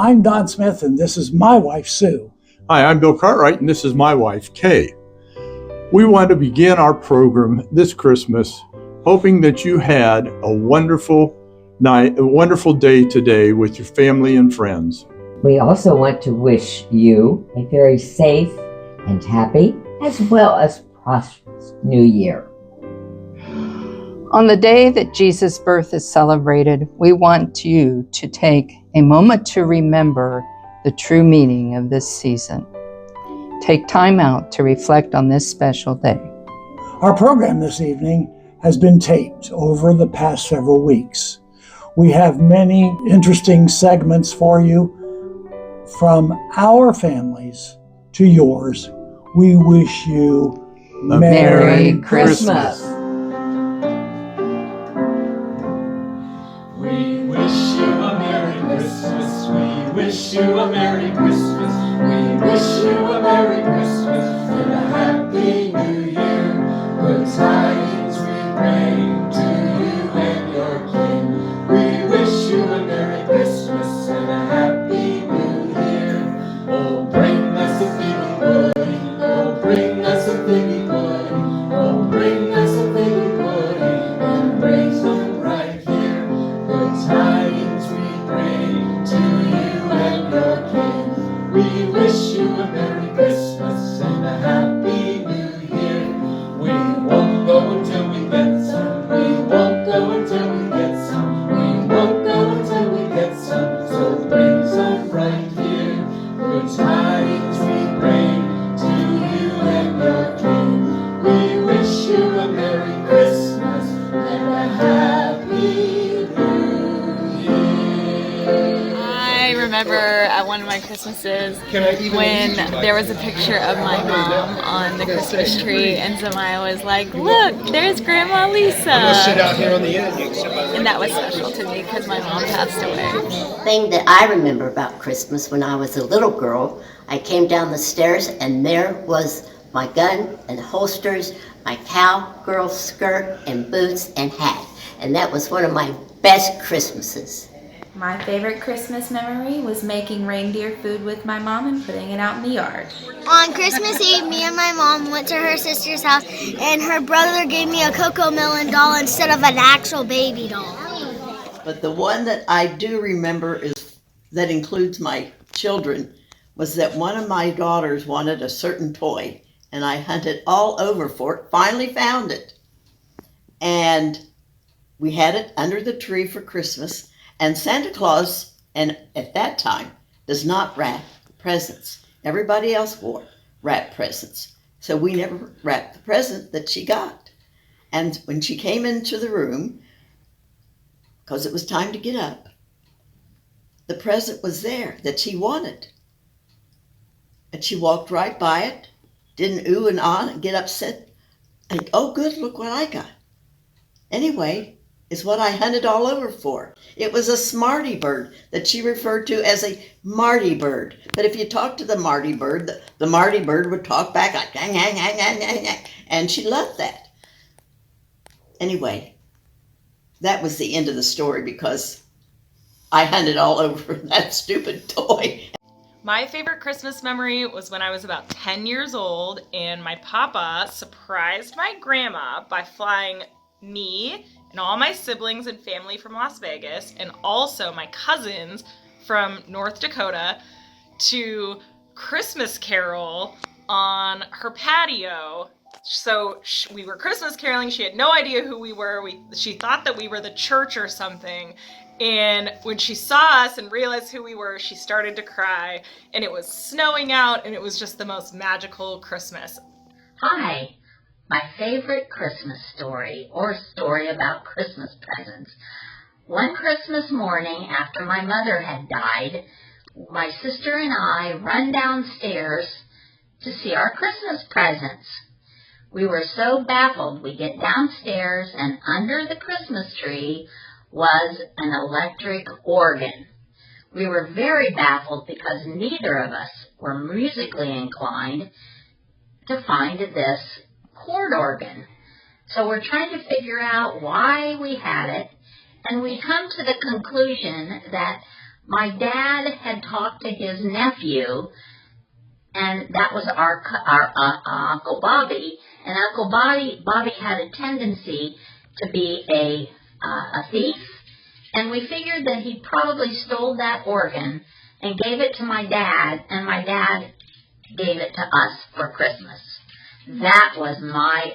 I'm Don Smith, and this is my wife, Sue. Hi, I'm Bill Cartwright, and this is my wife, Kay. We want to begin our program this Christmas hoping that you had a wonderful night, a wonderful day today with your family and friends. We also want to wish you a very safe and happy, as well as prosperous New Year. On the day that Jesus' birth is celebrated, we want you to take a moment to remember the true meaning of this season. Take time out to reflect on this special day. Our program this evening has been taped over the past several weeks. We have many interesting segments for you. From our families to yours, we wish you Merry Christmas. We wish you a Merry Christmas. We wish you a Merry Christmas. We wish you a Merry Christmas and a Happy New Year. Good tidings we bring to you and your kin. We wish you a Merry Christmas and a Happy New Year. Oh, bring us a figgy pudding. Oh, bring us a figgy pudding. Oh, bring us a figgy pudding and bring some right here. Good tidings we bring to you and your kin. We wish you a Merry Christmas and a Happy New Year. We won't go until we get some. We won't go until we get some. We won't go until we get some. So bring some right here. Good tidings we bring to you and your kin. We wish you a Merry Christmas and a Happy New Year. I remember at one of my Christmases when there was a picture of my mom on the Christmas tree, and Zamaya was like, "Look, there's Grandma Lisa." And that was special to me because my mom passed away. Thing that I remember about Christmas when I was a little girl, I came down the stairs and there was my gun and holsters, my cowgirl skirt and boots and hat. And that was one of my best Christmases. My favorite Christmas memory was making reindeer food with my mom and putting it out in the yard. On Christmas Eve, me and my mom went to her sister's house, and her brother gave me a Coco Melon doll instead of an actual baby doll. But the one that I do remember is that includes my children was that one of my daughters wanted a certain toy, and I hunted all over for it, finally found it. And we had it under the tree for Christmas. And Santa Claus, and at that time, does not wrap presents. Everybody else wrapped presents. So we never wrapped the present that she got. And when she came into the room, because it was time to get up, the present was there that she wanted. And she walked right by it, didn't ooh and ah and get upset. And, oh, good, look what I got. Anyway, is what I hunted all over for. It was a Smarty Bird that she referred to as a Marty Bird. But if you talk to the Marty Bird, the Marty Bird would talk back like, gang, gang, gang, gang, gang, gang, and she loved that. Anyway, that was the end of the story because I hunted all over that stupid toy. My favorite Christmas memory was when I was about 10 years old and my papa surprised my grandma by flying me and all my siblings and family from Las Vegas, and also my cousins from North Dakota, to Christmas carol on her patio. So we were Christmas caroling. She had no idea who we were. She thought that we were the church or something. And when she saw us and realized who we were, she started to cry. And it was snowing out, and it was just the most magical Christmas. Hi. My favorite Christmas story, or story about Christmas presents. One Christmas morning after my mother had died, my sister and I run downstairs to see our Christmas presents. We were so baffled, we get downstairs and under the Christmas tree was an electric organ. We were very baffled because neither of us were musically inclined to find this chord organ. So we're trying to figure out why we had it, and we come to the conclusion that My dad had talked to his nephew, and that was our Uncle Bobby. And Uncle Bobby had a tendency to be a thief, and we figured that he probably stole that organ and gave it to my dad, and my dad gave it to us for Christmas. That was my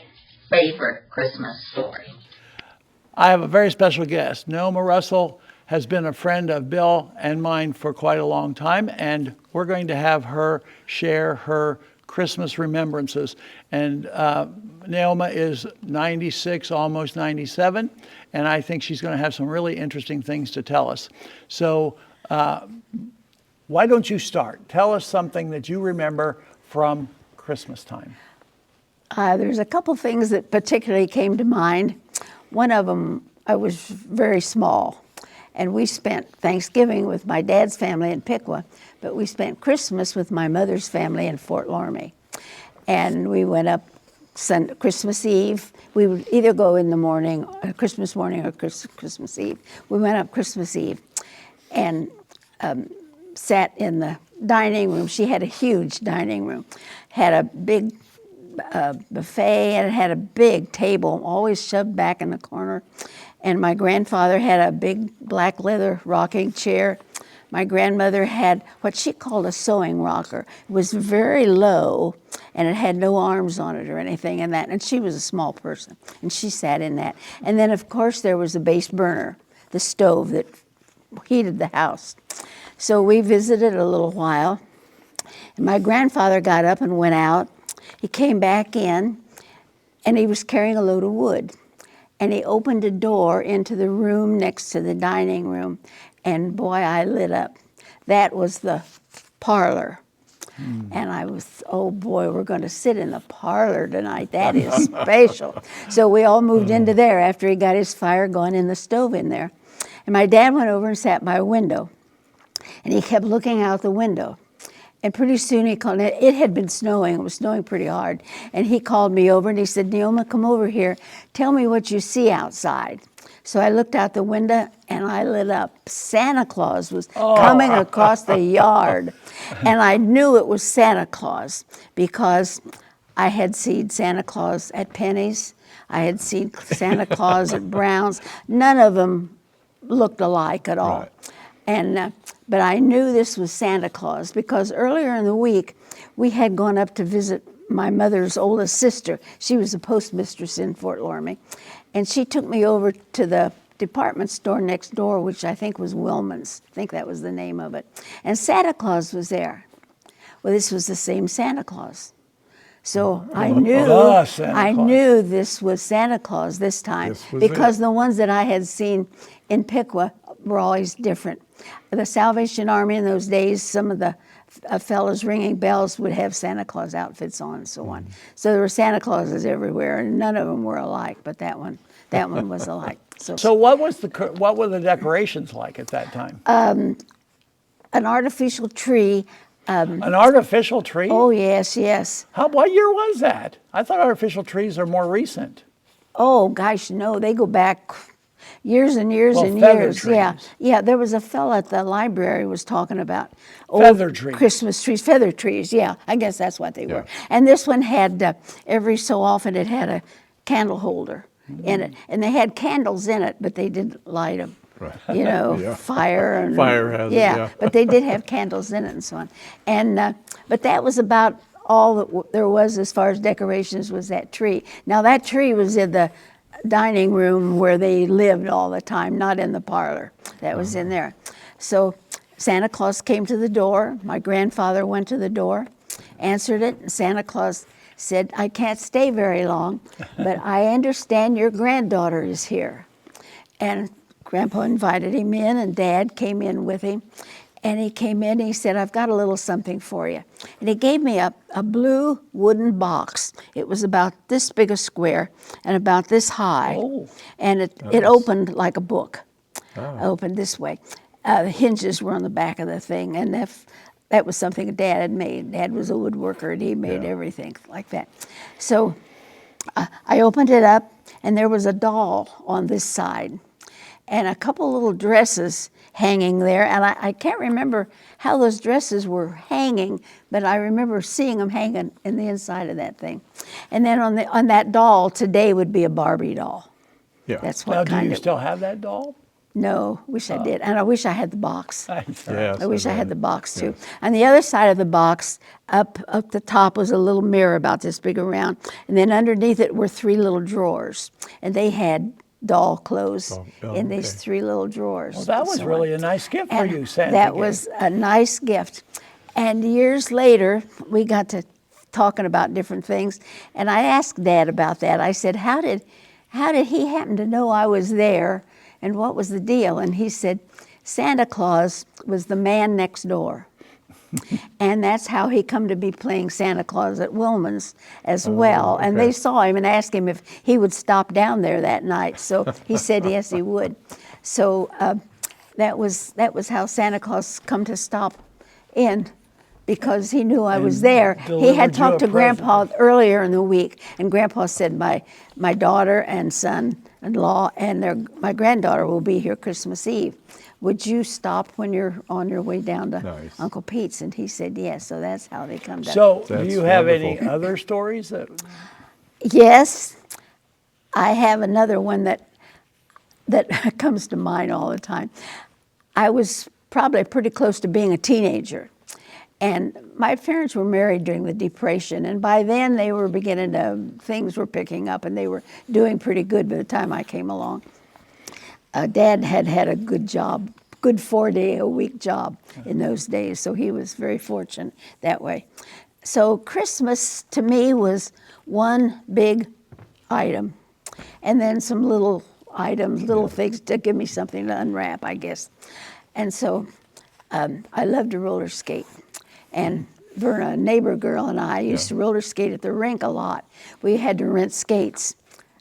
favorite Christmas story. I have a very special guest. Naoma Russell has been a friend of Bill and mine for quite a long time, and we're going to have her share her Christmas remembrances. And Naoma is 96, almost 97, and I think she's going to have some really interesting things to tell us. So why don't you start? Tell us something that you remember from Christmas time. There's a couple things that particularly came to mind. One of them, I was very small, and we spent Thanksgiving with my dad's family in Piqua, but we spent Christmas with my mother's family in Fort Loramie. And we went up Christmas Eve. We would either go in the morning, Christmas morning, or Christmas Eve. We went up Christmas Eve and sat in the dining room. She had a huge dining room, had a big buffet, and it had a big table always shoved back in the corner. And my grandfather had a big black leather rocking chair. My grandmother had what she called a sewing rocker. It was very low, and it had no arms on it or anything in that. And she was a small person, and she sat in that. And then, of course, there was a base burner, the stove that heated the house. So we visited a little while. And my grandfather got up and went out. He came back in, and he was carrying a load of wood. And he opened a door into the room next to the dining room, and boy, I lit up. That was the parlor. And I was, oh boy, we're going to sit in the parlor tonight. That is special. So we all moved into there after he got his fire going in the stove in there. And my dad went over and sat by a window, and he kept looking out the window. And pretty soon he called, it had been snowing, it was snowing pretty hard. And he called me over and he said, Naoma, come over here, tell me what you see outside. So I looked out the window and I lit up. Santa Claus was coming across the yard. And I knew it was Santa Claus because I had seen Santa Claus at Penny's. I had seen Santa Claus at Brown's. None of them looked alike at all. Right. And but I knew this was Santa Claus because earlier in the week, we had gone up to visit my mother's oldest sister. She was a postmistress in Fort Loramie. And she took me over to the department store next door, which I think was Wilman's. I think that was the name of it. And Santa Claus was there. Well, this was the same Santa Claus. So I knew this was Santa Claus this time because the ones that I had seen in Piqua were always different. The Salvation Army in those days, some of the fellows ringing bells would have Santa Claus outfits on and so on. So there were Santa Clauses everywhere, and none of them were alike, but that one was alike. So what were the decorations like at that time? An artificial tree. An artificial tree? Oh, yes, yes. What year was that? I thought artificial trees are more recent. Oh, gosh, no, they go back years and years and years. Trees. Yeah. There was a fella at the library was talking about feather trees. Christmas trees, feather trees. Yeah, I guess that's what they were. And this one had every so often it had a candle holder in it, and they had candles in it, but they didn't light them. Right. You know, fire and fire hazard. Yeah, but they did have candles in it and so on. And but that was about all that there was as far as decorations was that tree. Now that tree was in the dining room where they lived all the time, not in the parlor. That was in there. So Santa Claus came to the door. My grandfather went to the door, answered it, and Santa Claus said, I can't stay very long, but I understand your granddaughter is here. And Grandpa invited him in, and Dad came in with him. And he came in and he said, I've got a little something for you. And he gave me a blue wooden box. It was about this big a square and about this high. Oh, and it opened like a book. Oh. Opened this way. The hinges were on the back of the thing. And that was something Dad had made. Dad was a woodworker, and he made everything like that. So I opened it up, and there was a doll on this side and a couple little dresses hanging there, and I can't remember how those dresses were hanging, but I remember seeing them hanging in the inside of that thing. And then on that doll today would be a Barbie doll. Yeah. That's what Now, kind do you of. still have that doll? No, wish I did, and I wish I had the box. Yes, I wish I had the box too. Yes. On the other side of the box, up the top was a little mirror about this big around, and then underneath it were 3 little drawers, and they had doll clothes in these 3 little drawers. Well, that was So really a nice gift for and you, Santa. that gave. was a nice gift. And years later, we got to talking about different things, and I asked Dad about that. I said, how did he happen to know I was there, and what was the deal? And he said, Santa Claus was the man next door. And that's how he come to be playing Santa Claus at Wilman's as well. And they saw him and asked him if he would stop down there that night. So he said yes, he would. So that was how Santa Claus come to stop in, because he knew I was there. He had delivered you talked to a Grandpa earlier in the week, and Grandpa said my daughter and son-in-law and my granddaughter will be here Christmas Eve. Would you stop when you're on your way down to Uncle Pete's? And he said yes. So that's how they come down. So, do you have any other stories that? Yes, I have another one that comes to mind all the time. I was probably pretty close to being a teenager, and my parents were married during the Depression, and by then they were things were picking up, and they were doing pretty good by the time I came along. Dad had a good job, good 4-day-a-week job in those days, so he was very fortunate that way. So Christmas to me was one big item, and then some little items, little things to give me something to unwrap, I guess. And so I loved to roller skate. And Verna, a neighbor girl, and I used to roller skate at the rink a lot. We had to rent skates.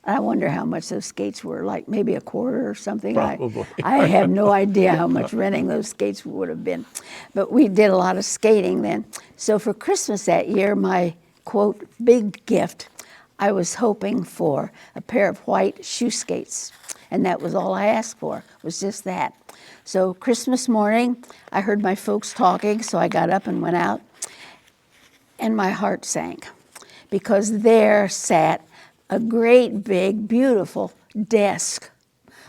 I wonder how much those skates were, like maybe $a quarter or something. Probably. I have no idea how much renting those skates would have been. But we did a lot of skating then. So for Christmas that year, my, quote, big gift, I was hoping for a pair of white shoe skates. And that was all I asked for, was just that. So Christmas morning, I heard my folks talking, so I got up and went out. And my heart sank, because there sat a great big, beautiful desk,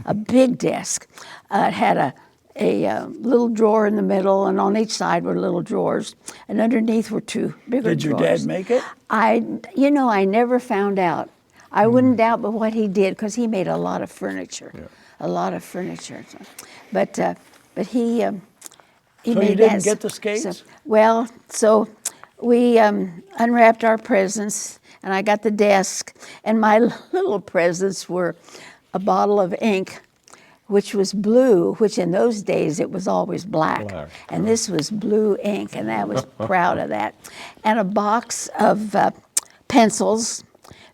a big desk. It had a little drawer in the middle, and on each side were little drawers, and underneath were 2 bigger drawers. Did your dad make it? I never found out. I wouldn't doubt but what he did, because he made a lot of furniture, a lot of furniture. But he made that. So you didn't get the skates? So we unwrapped our presents, and I got the desk, and my little presents were a bottle of ink, which was blue, which in those days it was always black. And this was blue ink, and I was proud of that. And a box of pencils.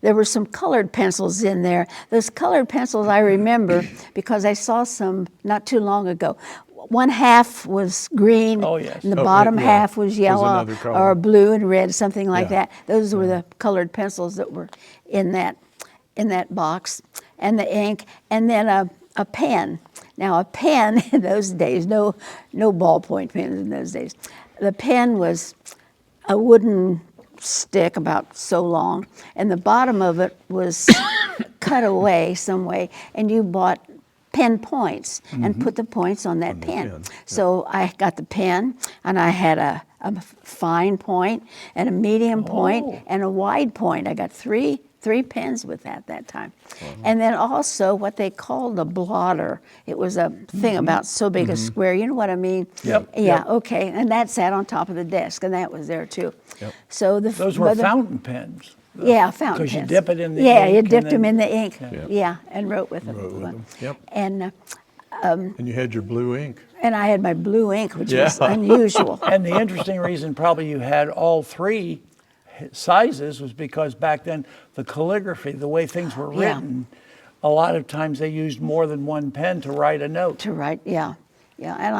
There were some colored pencils in there. Those colored pencils I remember because I saw some not too long ago. One half was green, and the bottom half was yellow or blue and red, something like that. Those were the colored pencils that were in that box, and the ink, and then a pen. Now a pen in those days, no ballpoint pens in those days. The pen was a wooden stick about so long, and the bottom of it was cut away some way, and you bought pen points and put the points on that pen. So I got the pen, and I had a fine point and a medium point and a wide point. I got three pens with that time. And then also what they called a blotter. It was a thing about so big a square. You know what I mean? Yeah, okay. And that sat on top of the desk, and that was there too. So those were fountain pens. Yeah, fountain pens. Because you dip it in the ink. Yeah, you dipped them in the ink. Yeah, and wrote with them. And you had your blue ink. And I had my blue ink, which was unusual. And the interesting reason probably you had all 3 sizes was because back then the calligraphy, the way things were written, a lot of times they used more than one pen to write a note. Yeah. And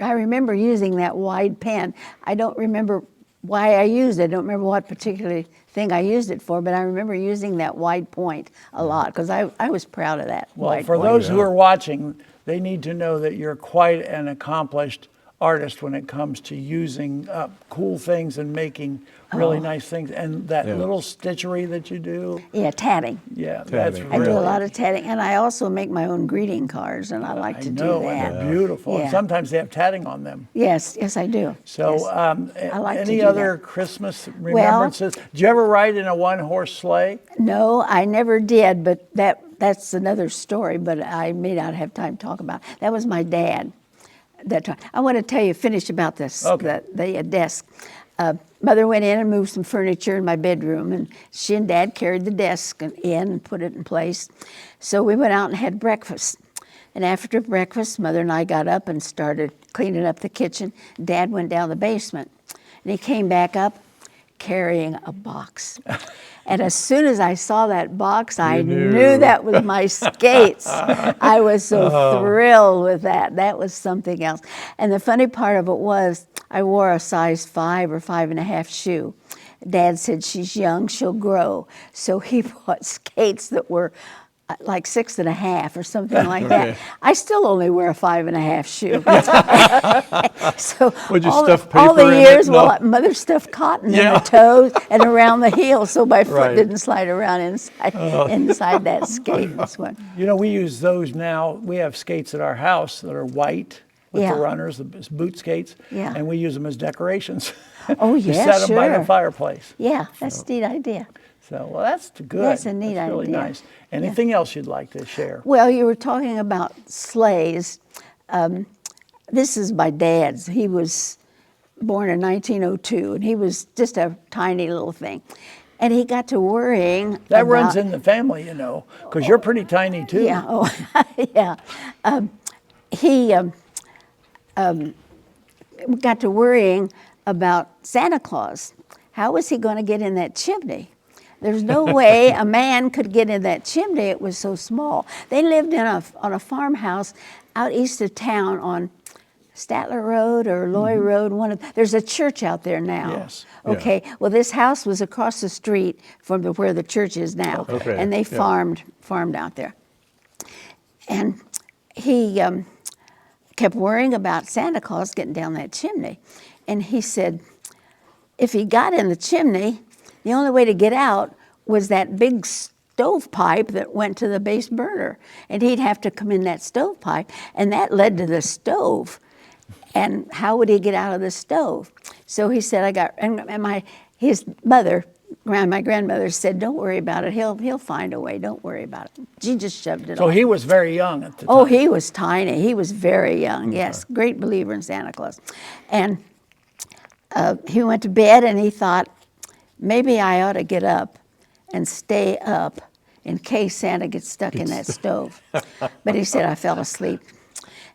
I remember using that wide pen. I don't remember why I used it. I don't remember what particular thing I used it for, but I remember using that wide point a lot because I was proud of that. Well, for those who are watching, they need to know that you're quite an accomplished artist when it comes to using cool things and making really nice things. And that little stitchery that you do. Yeah, tatting. Yeah, that's I really. do a lot of tatting, and I also make my own greeting cards, and I like to do that. And they're beautiful. Yeah. And sometimes they have tatting on them. Yes, I do. So, yes. I like to any do other that. Christmas remembrances? Did you ever ride in a one-horse sleigh? No, I never did, but that's another story, but I may not have time to talk about. That was my dad. I want to finish about this, the desk. Mother went in and moved some furniture in my bedroom, and she and Dad carried the desk in and put it in place. So we went out and had breakfast. And after breakfast, Mother and I got up and started cleaning up the kitchen. Dad went down the basement, and he came back up carrying a box. And as soon as I saw that box, I knew that was my skates. I was so thrilled with that. That was something else. And the funny part of it was I wore a size 5 or 5.5 shoe. Dad said, she's young, she'll grow. So he bought skates that were like 6.5 or something like that. I still only wear a 5.5 shoe. So all the years, Mother stuffed cotton in the toes and around the heel, so my foot didn't slide around inside that skate. You know, we use those now. We have skates at our house that are white with the runners, the boot skates, and we use them as decorations. Oh, You yeah, set them by the fireplace. Yeah, that's a neat idea. So, well, that's good. That's a neat idea. Really nice. Anything else you'd like to share? Well, you were talking about sleighs. This is my dad's. He was born in 1902, and he was just a tiny little thing. And he got to worrying. That runs in the family, you know, because you're pretty tiny too. Yeah, yeah. He got to worrying about Santa Claus. How was he going to get in that chimney? There's no way a man could get in that chimney. It was so small. They lived on a farmhouse out east of town on Statler Road or Loy Road. There's a church out there now. Yes. Okay. Yeah. Well, this house was across the street from where the church is now, and they farmed out there. And he kept worrying about Santa Claus getting down that chimney, and he said, if he got in the chimney, the only way to get out was that big stovepipe that went to the base burner, and he'd have to come in that stovepipe, and that led to the stove. And how would he get out of the stove? So he said, his mother, my grandmother said, don't worry about it. He'll find a way. Don't worry about it. She just shoved it off. So he was very young at the time. Oh, he was tiny. He was very young. Yes, great believer in Santa Claus. And he went to bed and he thought, maybe I ought to get up and stay up in case Santa gets stuck in that stove. But he said, I fell asleep.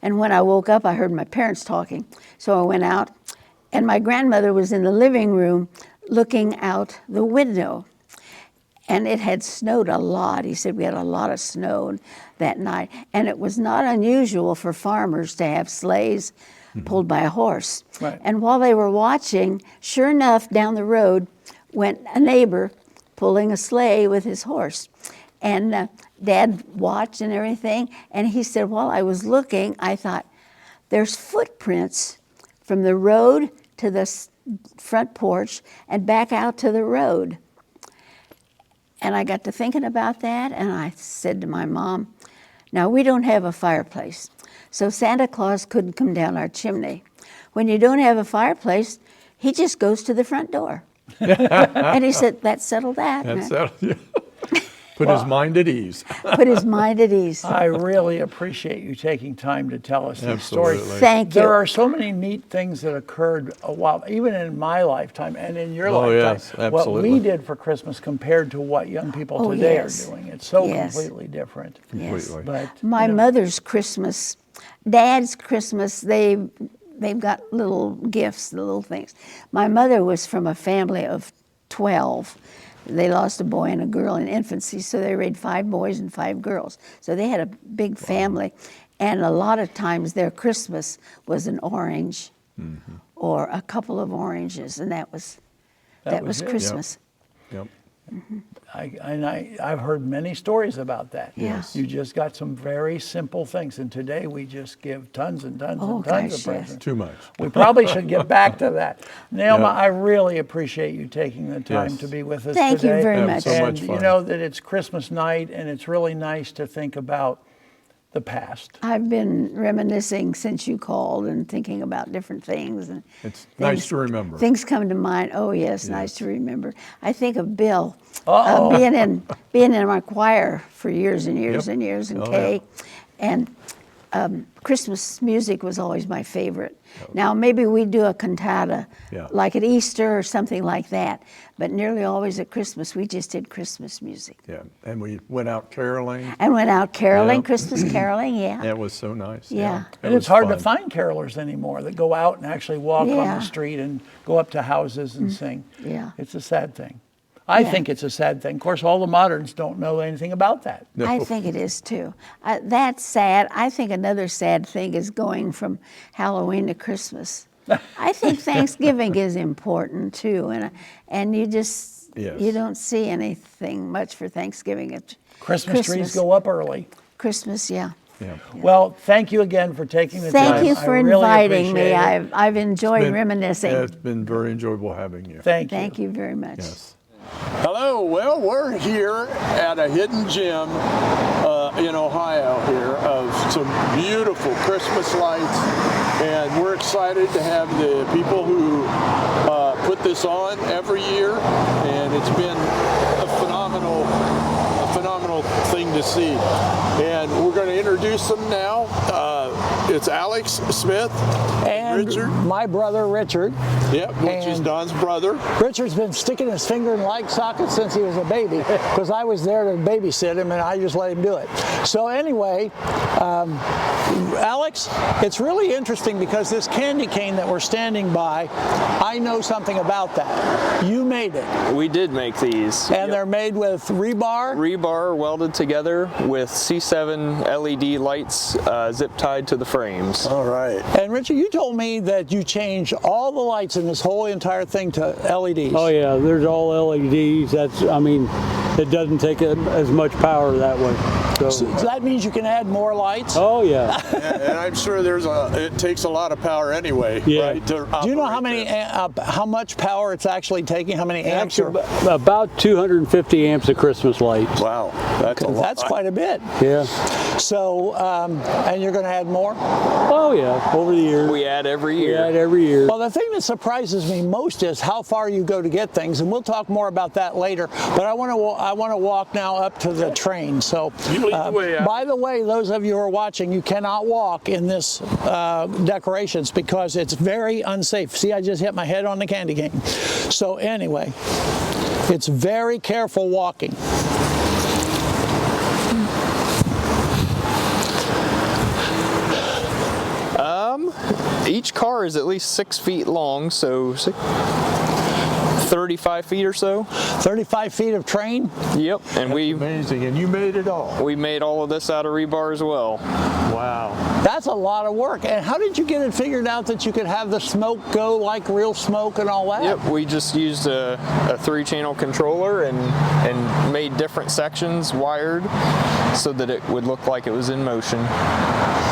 And when I woke up, I heard my parents talking. So I went out, and my grandmother was in the living room looking out the window. And it had snowed a lot. He said we had a lot of snow that night. And it was not unusual for farmers to have sleighs pulled by a horse. Right. And while they were watching, sure enough, down the road went a neighbor pulling a sleigh with his horse. And Dad watched and everything, and he said, while I was looking, I thought, there's footprints from the road to the front porch and back out to the road. And I got to thinking about that, and I said to my mom, now we don't have a fireplace, so Santa Claus couldn't come down our chimney. When you don't have a fireplace, he just goes to the front door. And he said, that settled that. That settled, yeah. Put his mind at ease. Put his mind at ease. I really appreciate you taking time to tell us these stories. Thank you. There are so many neat things that occurred a while, even in my lifetime and in your lifetime. Yes, absolutely. What we did for Christmas compared to what young people today are doing. It's so completely different. Completely. But, my mother's Christmas, Dad's Christmas, they've got little gifts, little things. My mother was from a family of 12. They lost a boy and a girl in infancy, so they raised 5 boys and 5 girls. So they had a big family, and a lot of times their Christmas was an orange or a couple of oranges, and that was Christmas. Yep. I've heard many stories about that. Yes. You just got some very simple things, and today we just give tons and tons Oh, and tons gosh, of yes. presents. Too much. We probably should get back to that. Nailma, Yeah. I really appreciate you taking the time Yes. to be with us Thank you today. very Yeah, much. so And much you fun. know that it's Christmas night, and it's really nice to think about the past. I've been reminiscing since you called and thinking about different things. And It's nice to remember. Things come to mind. Oh yes, nice to remember. I think of Bill Uh-oh. being in my choir for years and years Yep. and years, and Oh, Kay, and Christmas music was always my favorite. Now maybe we do a cantata, Yeah. like at Easter or something like that, but nearly always at Christmas we just did Christmas music. Yeah, and we went out caroling. And went out caroling, Yeah. Christmas caroling, yeah. It was so nice. Yeah. And It it's was hard to fun. find carolers anymore that go out and actually walk on Yeah. the street and go up to houses and sing. Yeah. It's a sad thing. I Yeah. think it's a sad thing. Of course, all the moderns don't know anything about that. I think it is too. That's sad. I think another sad thing is going from Halloween to Christmas. I think Thanksgiving is important too, and you just Yes. you don't see anything much for Thanksgiving. It's Christmas trees go up early. Christmas, yeah. Yeah. Well, thank you again for taking the time. Thank you I for really inviting me. appreciate it. I've enjoyed Been- reminiscing. It's been very enjoyable having you. Thank you. Thank you very much. Yes. Hello. Well, we're here at a hidden gem in Ohio here of some beautiful Christmas lights, and we're excited to have the people who put this on every year, and it's been a phenomenal thing to see. And we're going to introduce them now. It's Alex Smith And Richard. my brother, Richard. Yep, which is And- Don's brother. Richard's been sticking his finger in light sockets since he was a baby because I was there to babysit him and I just let him do it. So anyway, Alex, it's really interesting because this candy cane that we're standing by, I know something about that. You made it. We did make these. And they're made with rebar? Rebar welded together with C7 LED lights zip tied to the frames. All right. And Richard, you told me that you changed all the lights in this whole entire thing to LEDs. Oh yeah, there's all LEDs. I mean, it doesn't take as much power that way. So that means you can add more lights? Oh yeah. And I'm sure it takes a lot of power anyway, Yeah. right? Do you know how much power it's actually taking? How many amps? About 250 amps of Christmas lights. Wow, that's a lot. That's quite a bit. Yeah. So, and you're going to add more? Oh yeah, over the years. We add every We year. add every year. Well, the thing that surprises me most is how far you go to get things, and we'll talk more about that later. But I want to walk now up to the train. So, You lead the way out. by the way, those of you who are watching, you cannot walk in this decorations because it's very unsafe. See, I just hit my head on the candy cane. So anyway, it's very careful walking. Each car is at least 6 feet long, so 35 feet or so. 35 feet of train? Yep, and we Amazing, and you made it all. we made all of this out of rebar as well. Wow. That's a lot of work. And how did you get it figured out that you could have the smoke go like real smoke and all that? Yep, we just used a 3-channel controller and made different sections wired so that it would look like it was in motion.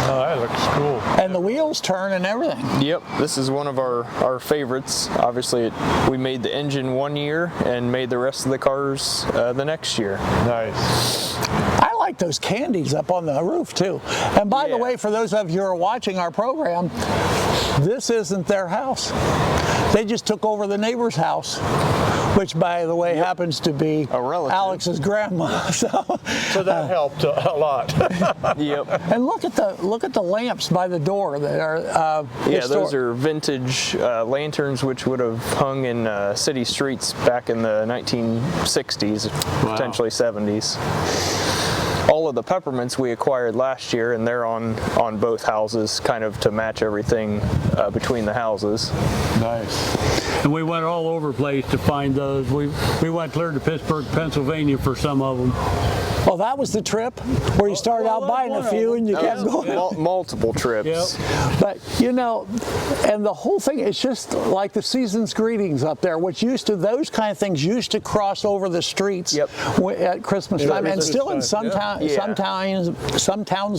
Oh, that looks cool. And the wheels turn and everything. Yep, this is one of our favorites. Obviously, we made the engine one year and made the rest of the cars the next year. Nice. I like those candies up on the roof too. And by the way, for those of you who are watching our program, this isn't their house. They just took over the neighbor's house, which by the way happens to be Alex's grandma. So that helped a lot. Yep. And look at the lamps by the door that are Yeah, those are vintage lanterns which would have hung in city streets back in the 1960s, potentially 70s. All all of the peppermints we acquired last year, and they're on both houses, kind of to match everything between the houses. Nice. And we went all over the place to find those. We went clear to Pittsburgh, Pennsylvania for some of them. Well, that was the trip where you started out buying a few and you kept going. Multiple trips. Yep. But, you know, and the whole thing, it's just like the season's greetings up there, which used to, those kind of things used to cross over the streets at Christmas time. And still in some towns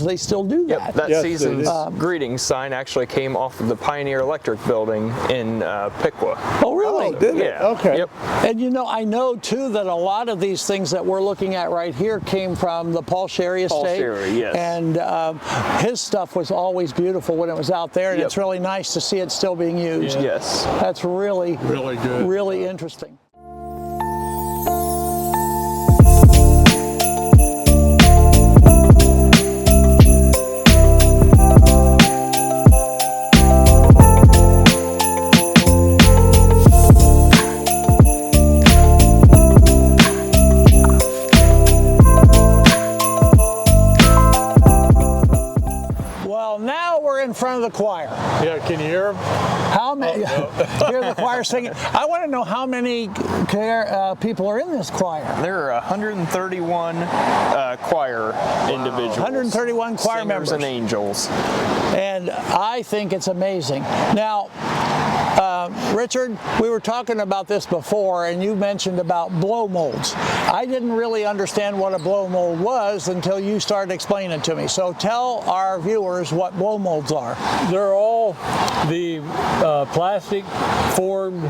they still do that. That season's greetings sign actually came off of the Pioneer Electric building in Piqua. Oh, really? Did it? Yeah. Okay. Yep. And you know, I know too that a lot of these things that we're looking at right here came from the Paul Sherry estate. Paul Sherry, yes. And his stuff was always beautiful when it was out there, and it's really nice to see it still being used. Yes. That's really good. Really interesting. In front of the choir. Yeah, can you hear them? How many? Hear the choir singing. I want to know how many people are in this choir. There are 131 choir individuals. 131 choir members and angels. And I think it's amazing. Now, Richard, we were talking about this before, and you mentioned about blow molds. I didn't really understand what a blow mold was until you started explaining it to me. So tell our viewers what blow molds are. They're all the plastic formed,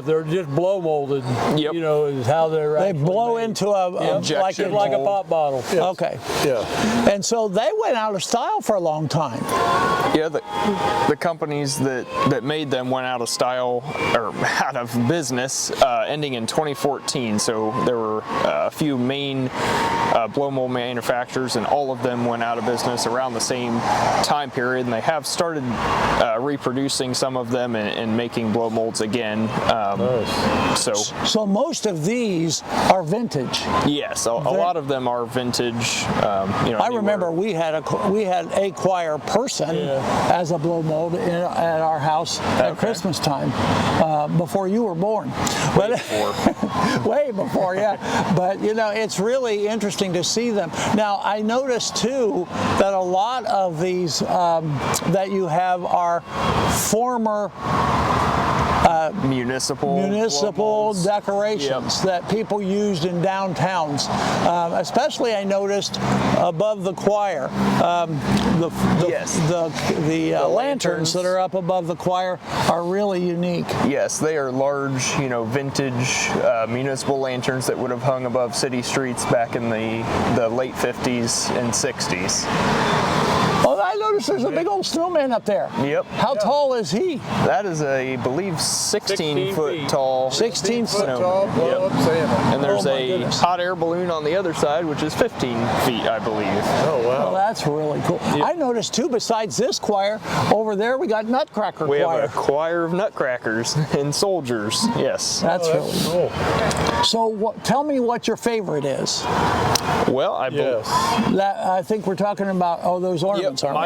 they're just blow molded. Yep. You know, is how they're They blow made. into a like a pop bottle. Yes. Okay. Yeah. And so they went out of style for a long time. Yeah, the companies that made them went out of style, or out of business, ending in 2014. So there were a few main blow mold manufacturers, and all of them went out of business around the same time period. And they have started reproducing some of them and making blow molds again. So most of these are vintage. Yes, a lot of them are vintage. I remember we had a choir person as a blow mold at our house at Christmas time before you were born. Way before, yeah. But you know, it's really interesting to see them. Now, I noticed too that a lot of these that you have are former municipal decorations that people used in downtowns. Especially, I noticed above the choir, the lanterns that are up above the choir are really unique. Yes, they are large, vintage municipal lanterns that would have hung above city streets back in the late 50s and 60s. Oh, I noticed there's a big old snowman up there. Yep. How tall is he? That is I believe 16 foot tall. 16 foot tall. Blow-up Santa. And there's a hot air balloon on the other side, which is 15 feet, I believe. Oh, wow. Well, that's really cool. Yep. I noticed too, besides this choir, over there we got Nutcracker we choir. We have a choir of nutcrackers and soldiers, yes. That's really cool. So tell me what your favorite is. Well, I think we're talking about those ornaments, aren't we?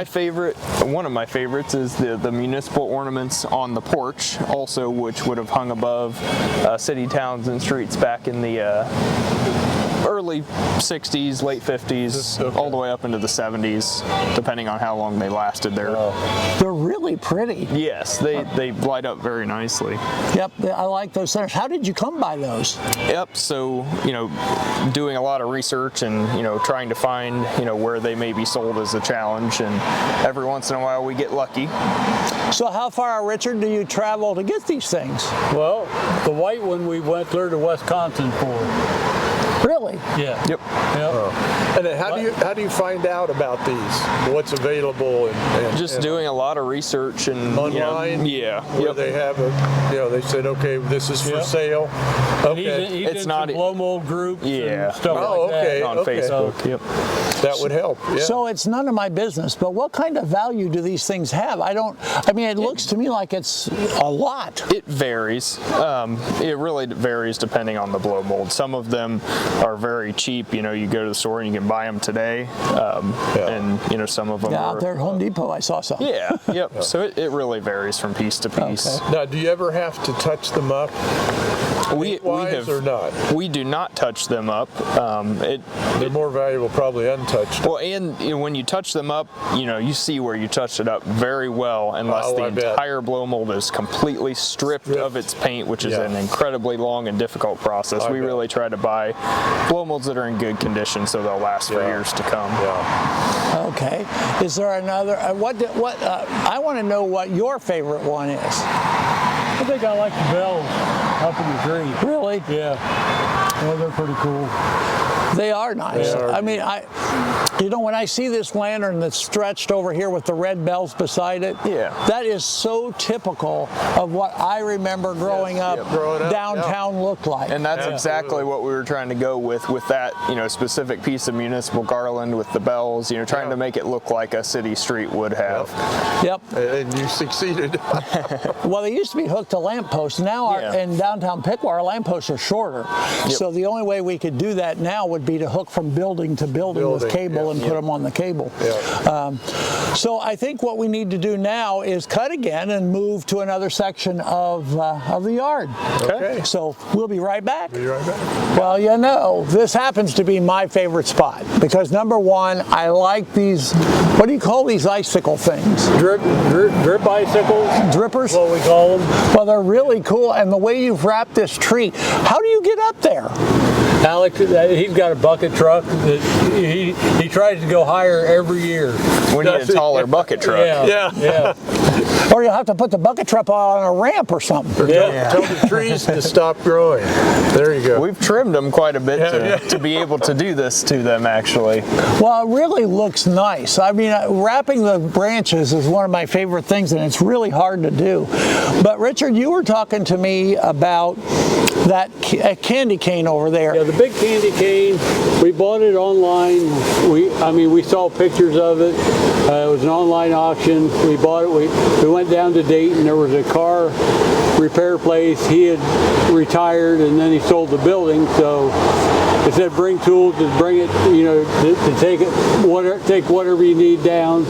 One of my favorites is the municipal ornaments on the porch, also which would have hung above city, towns, and streets back in the early 60s, late 50s, all the way up into the 70s, depending on how long they lasted there. They're really pretty. Yes, they light up very nicely. Yep, I like those centers. How did you come by those? Yep, so, doing a lot of research and, trying to find, where they may be sold is a challenge, and every once in a while we get lucky. So how far, Richard, do you travel to get these things? Well, the white one we went clear to Wisconsin for. Really? Yeah. Yep. And then how do you find out about these? What's available? And just doing a lot of research and online. Where they have they said, okay, this is for sale. Okay. He did some blow mold groups. And stuff like okay. On Facebook. Yep. That would help. Yeah. So it's none of my business, but what kind of value do these things have? It looks to me like it's a lot. It varies. It really varies depending on the blow mold. Some of them are very cheap. You know, you go to the store and you can buy them today, and you know, some of them out there at Home Depot, I saw some. Yeah, yep. So it really varies from piece to piece. Now, do you ever have to touch them up? We have or not? We do not touch them up. They're more valuable probably untouched. Well, and you know, when you touch them up, you know, you see where you touched it up very well, unless the entire blow mold is completely stripped of its paint, which is an incredibly long and difficult process. We really try to buy blow molds that are in good condition so they'll last for years to come. Okay. Is there another? I want to know what your favorite one is. I think I like the bells up in the tree. Really? Yeah. Well, they're pretty cool. They are nice. I mean, you know, when I see this lantern that's stretched over here with the red bells beside it, that is so typical of what I remember growing up downtown looked like. And that's exactly what we were trying to go with that, you know, specific piece of municipal garland with the bells, you know, trying to make it look like a city street would have. Yep. And you succeeded. Well, they used to be hooked to lampposts. Now in downtown Piqua, our lampposts are shorter. So the only way we could do that now would be to hook from building to building with cable and put them on the cable. So I think what we need to do now is cut again and move to another section of the yard. Okay. So we'll be right back. Be right back. Well, you know, this happens to be my favorite spot because number one, I like these, what do you call these icicle things? Drip icicles. Drippers? What we call them. Well, they're really cool, and the way you've wrapped this tree, how do you get up there? Alex, he's got a bucket truck that he tries to go higher every year. We need a taller bucket truck. Yeah. Or you'll have to put the bucket truck on a ramp or something. Tell the trees to stop growing. There you go. We've trimmed them quite a bit to be able to do this to them, actually. Well, it really looks nice. I mean, wrapping the branches is one of my favorite things, and it's really hard to do. But Richard, you were talking to me about that candy cane over there. Yeah, the big candy cane, we bought it online. We saw pictures of it. It was an online auction. We bought it. We went down to Dayton. There was a car repair place. He had retired, and then he sold the building. So it said bring tools to bring it, you know, to take it, take whatever you need down.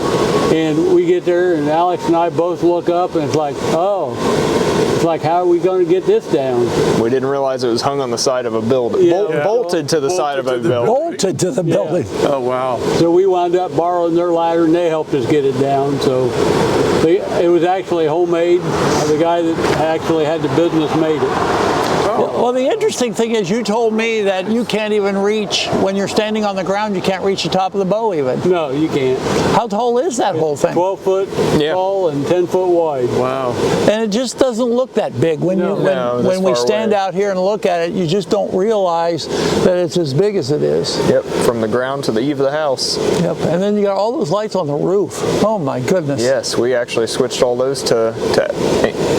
And we get there, and Alex and I both look up, and it's like, it's like, how are we going to get this down? We didn't realize it was hung on the side of a building. Bolted to the side of a building. Bolted to the building. Oh, wow. So we wound up borrowing their ladder, and they helped us get it down. So it was actually homemade. The guy that actually had the business made it. Well, the interesting thing is you told me that you can't even reach, when you're standing on the ground, you can't reach the top of the bow even. No, you can't. How tall is that whole thing? 12 foot tall and 10 foot wide. Wow. And it just doesn't look that big. When we stand out here and look at it, you just don't realize that it's as big as it is. Yep, from the ground to the eave of the house. Yep, and then you got all those lights on the roof. Oh my goodness. Yes, we actually switched all those to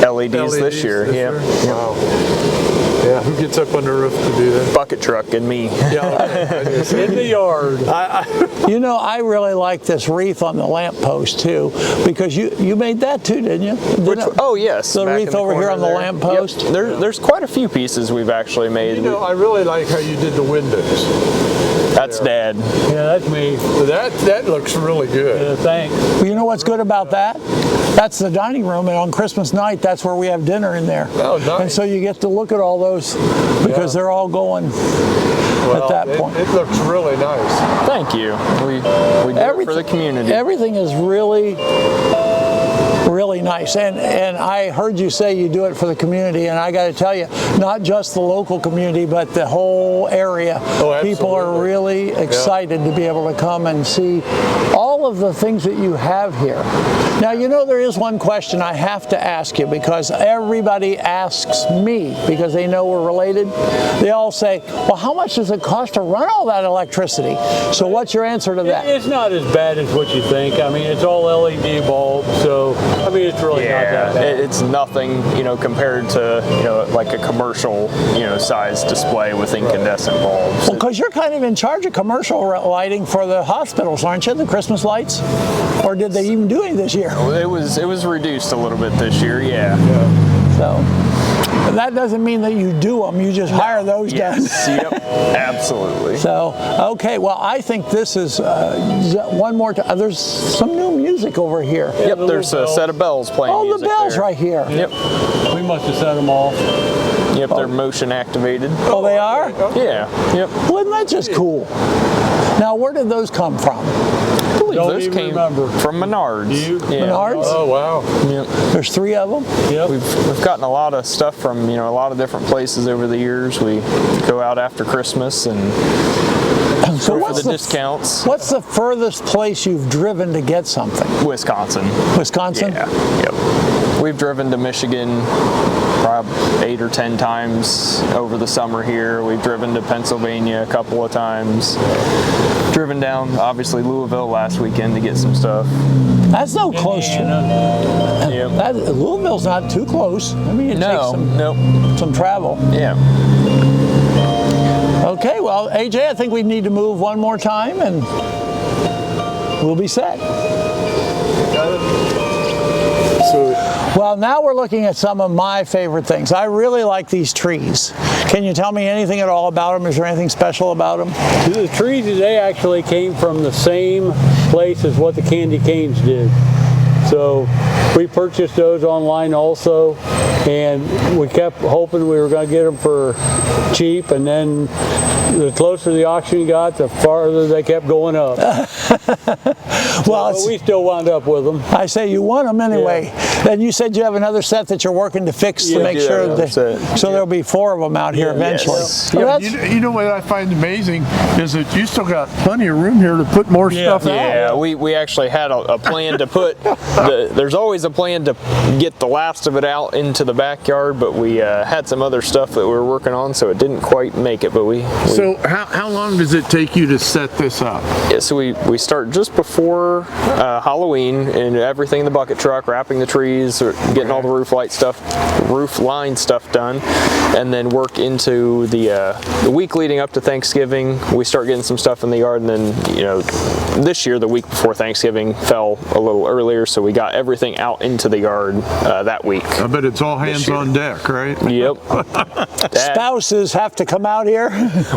LEDs this year. Wow. Yeah, who gets up on the roof to do that? Bucket truck and me. In the yard. You know, I really like this wreath on the lamppost too, because you made that too, didn't you? Oh yes. The wreath over here on the lamppost. Yep. There's quite a few pieces we've actually made. You know, I really like how you did the windows. That's Dad. Yeah, that's me. That looks really good. Yeah, thanks. Well, you know what's good about that? That's the dining room, and on Christmas night, that's where we have dinner in there. Oh, nice. And so you get to look at all those because they're all going at that point. It looks really nice. Thank you. We do it for the community. Everything is really nice, and I heard you say you do it for the community, and I got to tell you, not just the local community, but the whole area. People are really excited to be able to come and see all of the things that you have here. Now, you know, there is one question I have to ask you, because everybody asks me, because they know we're related. They all say, well, how much does it cost to run all that electricity? So what's your answer to that? It's not as bad as what you think. I mean, it's all LED bulbs, so I mean, it's really not that bad. It's nothing, you know, compared to, you know, like a commercial, you know, size display with incandescent bulbs. Well, because you're kind of in charge of commercial lighting for the hospitals, aren't you? The Christmas lights, or did they even do any this year? It was reduced a little bit this year, yeah. So that doesn't mean that you do them. You just hire those done. Yep, absolutely. So, okay, well, I think this is one more time. There's some new music over here. Yep, there's a set of bells playing. Oh, the bells there. right here. Yep. We must have set them off. Yep, they're motion activated. Oh, they are? Yeah. Yep. Well, isn't that just cool? Now, where did those come from? I believe those came from Menards. Menards? Oh, wow. Yep. There's 3 of them? Yep. We've gotten a lot of stuff from, a lot of different places over the years. We go out after Christmas and so go for the discounts. What's the furthest place you've driven to get something? Wisconsin. Wisconsin? Yeah. Yep. We've driven to Michigan probably 8 or 10 times over the summer here. We've driven to Pennsylvania a couple of times. Driven down, obviously, Louisville last weekend to get some stuff. That's no close. Louisville's not too close. I mean, it takes some travel. Yeah. Okay, well, AJ, I think we need to move one more time and we'll be set. Well, now we're looking at some of my favorite things. I really like these trees. Can you tell me anything at all about them? Is there anything special about them? The trees today actually came from the same place as what the candy canes did. So we purchased those online also, and we kept hoping we were going to get them for cheap, and then the closer the auction got, the farther they kept going up. Well, but we still wound up with them. I say you won them anyway. Yeah. Then you said you have another set that you're working to fix to make sure that so there'll be 4 of them out here eventually. Yes. Well, you know what I find amazing is that you still got plenty of room here to put more stuff out. Yeah, we actually had a plan to put there's always a plan to get the last of it out into the backyard, but we had some other stuff that we were working on, so it didn't quite make it. But so how long does it take you to set this up? Yeah, so we start just before Halloween, and everything in the bucket truck, wrapping the trees, or getting all the roof line stuff done, and then work into the week leading up to Thanksgiving. We start getting some stuff in the yard, and then this year the week before Thanksgiving fell a little earlier, so we got everything out into the yard that week. I bet it's all hands on deck, right? Yep. Spouses have to come out here?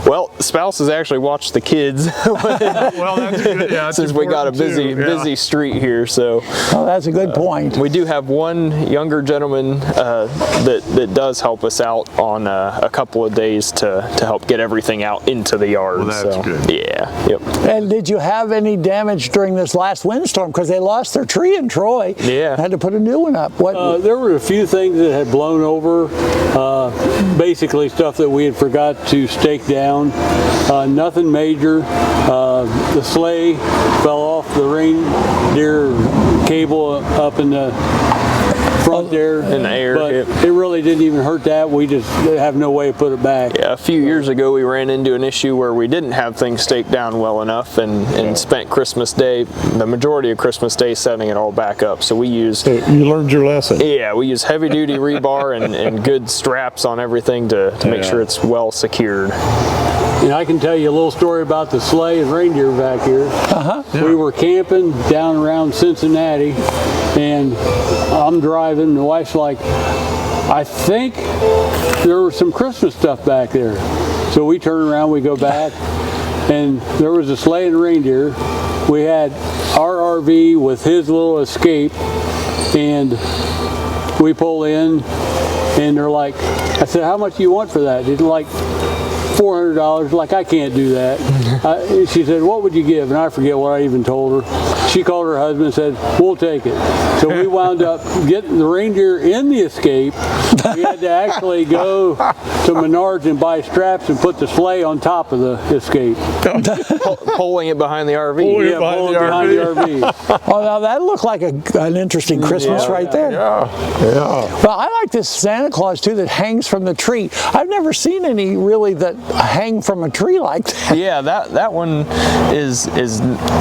Well, spouses actually watch the kids. Well, that's good. Yeah, since we got a busy street here, so. Oh, that's a good point. We do have one younger gentleman that does help us out on a couple of days to help get everything out into the yard. Well, that's good. Yeah. Yep. And did you have any damage during this last windstorm? Because they lost their tree in Troy. Yeah. Had to put a new one up. What? There were a few things that had blown over. Basically stuff that we had forgot to stake down. Nothing major. The sleigh fell off the reindeer cable up in the front there in the air, but it really didn't even hurt that. We just have no way to put it back. Yeah, a few years ago we ran into an issue where we didn't have things staked down well enough, and spent Christmas Day, the majority of Christmas Day, setting it all back up. So we used. So you learned your lesson. Yeah, we use heavy duty rebar and good straps on everything to make sure it's well secured. And I can tell you a little story about the sleigh and reindeer back here. Yeah. We were camping down around Cincinnati, and I'm driving, and the wife's like, I think there was some Christmas stuff back there. So we turn around, we go back, and there was a sleigh and reindeer. We had our RV with his little Escape, and we pull in, and they're like, I said, how much do you want for that? He's like, $400. Like, I can't do that. She said, what would you give? And I forget what I even told her. She called her husband and said, we'll take it. So we wound up getting the reindeer in the Escape. We had to actually go to Menards and buy straps and put the sleigh on top of the Escape. Pulling it behind the RV. Pulling behind the RV. Oh, now that looked like an interesting Christmas right there. Yeah. Well, I like this Santa Claus too that hangs from the tree. I've never seen any really that hang from a tree like that. Yeah, that one is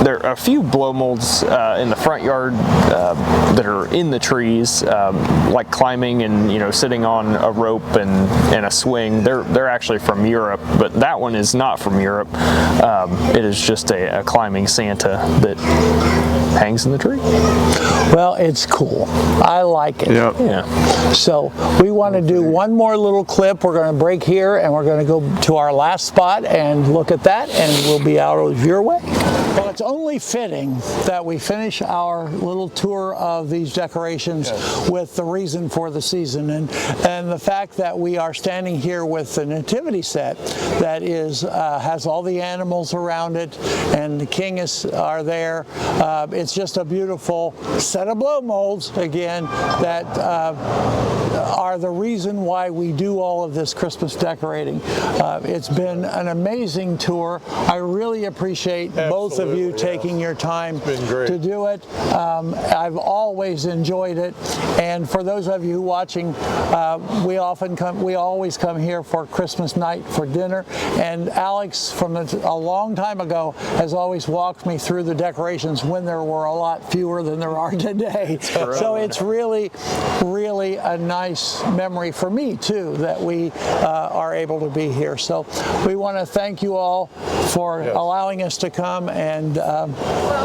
there are a few blow molds in the front yard that are in the trees, like climbing and sitting on a rope and a swing. They're actually from Europe, but that one is not from Europe. It is just a climbing Santa that hangs in the tree. Well, it's cool. I like it. Yep. Yeah. So we want to do one more little clip. We're going to break here and we're going to go to our last spot and look at that, and we'll be out of your way. Well, it's only fitting that we finish our little tour of these decorations with the reason for the season, and the fact that we are standing here with the nativity set that is has all the animals around it, and the king are there. It's just a beautiful set of blow molds again that are the reason why we do all of this Christmas decorating. It's been an amazing tour. I really appreciate both of you taking your time to do it. I've always enjoyed it, and for those of you watching, we always come here for Christmas night for dinner, and Alex from a long time ago has always walked me through the decorations when there were a lot fewer than there are today. So it's really a nice memory for me too that we are able to be here. So we want to thank you all for allowing us to come, and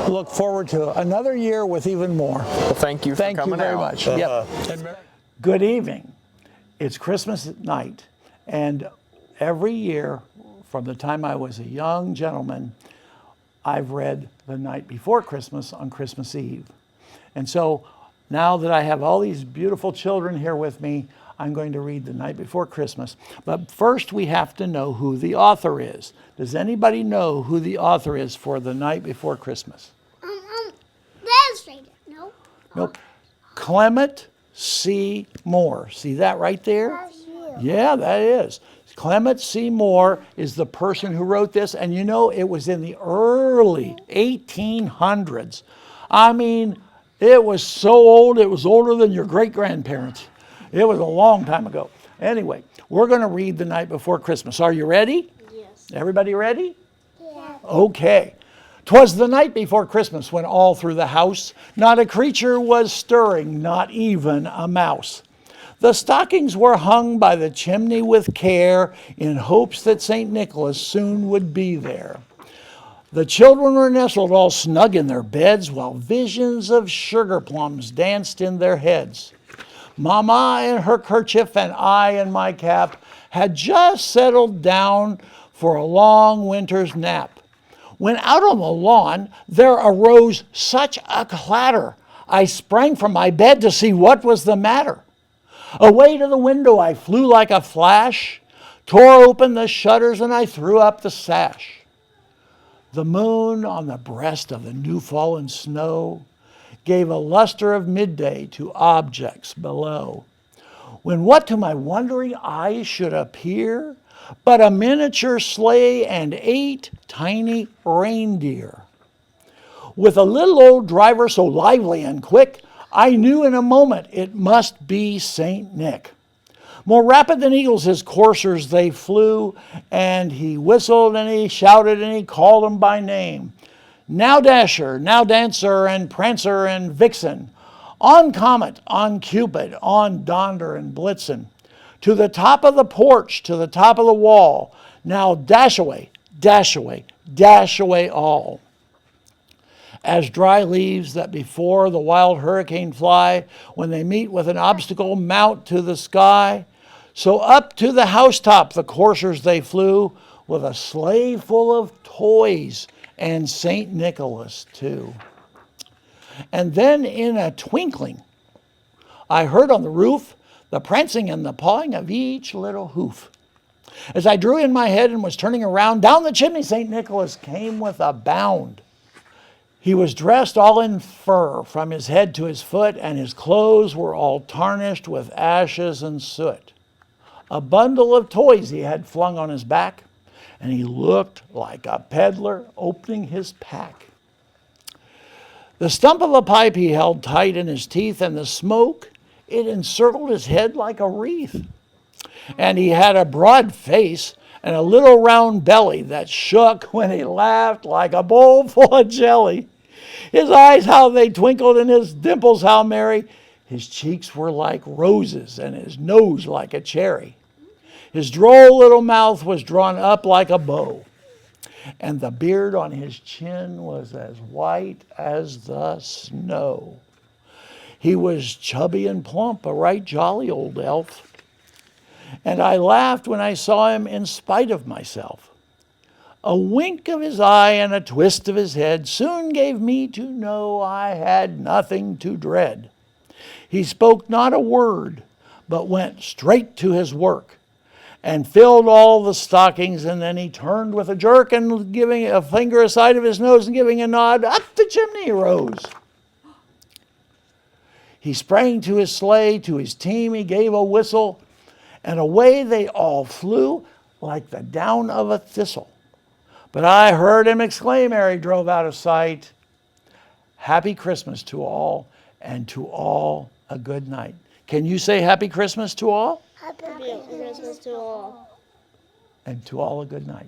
look forward to another year with even more. Well, thank you for coming out. Thank you very much. Yep. Good evening. It's Christmas night, and every year from the time I was a young gentleman, I've read The Night Before Christmas on Christmas Eve. And so now that I have all these beautiful children here with me, I'm going to read The Night Before Christmas. But first we have to know who the author is. Does anybody know who the author is for The Night Before Christmas? Nope. Clement C. Moore. See that right there? Yeah, that is. Clement C. Moore is the person who wrote this, and you know, it was in the early 1800s. I mean, it was so old, it was older than your great-grandparents. It was a long time ago. Anyway, we're going to read The Night Before Christmas. Are you ready? Yes. Everybody ready? Yeah. Okay. 'Twas the night before Christmas when all through the house not a creature was stirring, not even a mouse. The stockings were hung by the chimney with care in hopes that St. Nicholas soon would be there. The children were nestled all snug in their beds while visions of sugar plums danced in their heads. Mama in her kerchief and I in my cap had just settled down for a long winter's nap, when out on the lawn there arose such a clatter, I sprang from my bed to see what was the matter. Away to the window I flew like a flash, tore open the shutters and I threw up the sash. The moon on the breast of the new fallen snow gave a luster of midday to objects below, when what to my wondering eyes should appear but a miniature sleigh and 8 tiny reindeer. With a little old driver so lively and quick, I knew in a moment it must be St. Nick. More rapid than eagles his coursers they flew, and he whistled and he shouted and he called them by name. Now Dasher, now Dancer, and Prancer and Vixen, on Comet, on Cupid, on Donder and Blitzen, to the top of the porch, to the top of the wall, now dash away, dash away, dash away all. As dry leaves that before the wild hurricane fly, when they meet with an obstacle mount to the sky, so up to the housetop the coursers they flew, with a sleigh full of toys, and St. Nicholas too. And then in a twinkling, I heard on the roof the prancing and the pawing of each little hoof. As I drew in my head and was turning around, down the chimney St. Nicholas came with a bound. He was dressed all in fur from his head to his foot, and his clothes were all tarnished with ashes and soot. A bundle of toys he had flung on his back, and he looked like a peddler opening his pack. The stump of a pipe he held tight in his teeth, and the smoke, it encircled his head like a wreath. And he had a broad face and a little round belly that shook when he laughed like a bowl full of jelly. His eyes, how they twinkled, and his dimples, how merry. His cheeks were like roses and his nose like a cherry. His droll little mouth was drawn up like a bow, and the beard on his chin was as white as the snow. He was chubby and plump, a right jolly old elf, and I laughed when I saw him in spite of myself. A wink of his eye and a twist of his head soon gave me to know I had nothing to dread. He spoke not a word, but went straight to his work and filled all the stockings, and then he turned with a jerk and giving a finger aside of his nose and giving a nod, up the chimney he rose. He sprang to his sleigh, to his team he gave a whistle, and away they all flew like the down of a thistle. But I heard him exclaim ere he drove out of sight, Happy Christmas to all, and to all a good night. Can you say Happy Christmas to all? Happy Christmas to all. And to all a good night.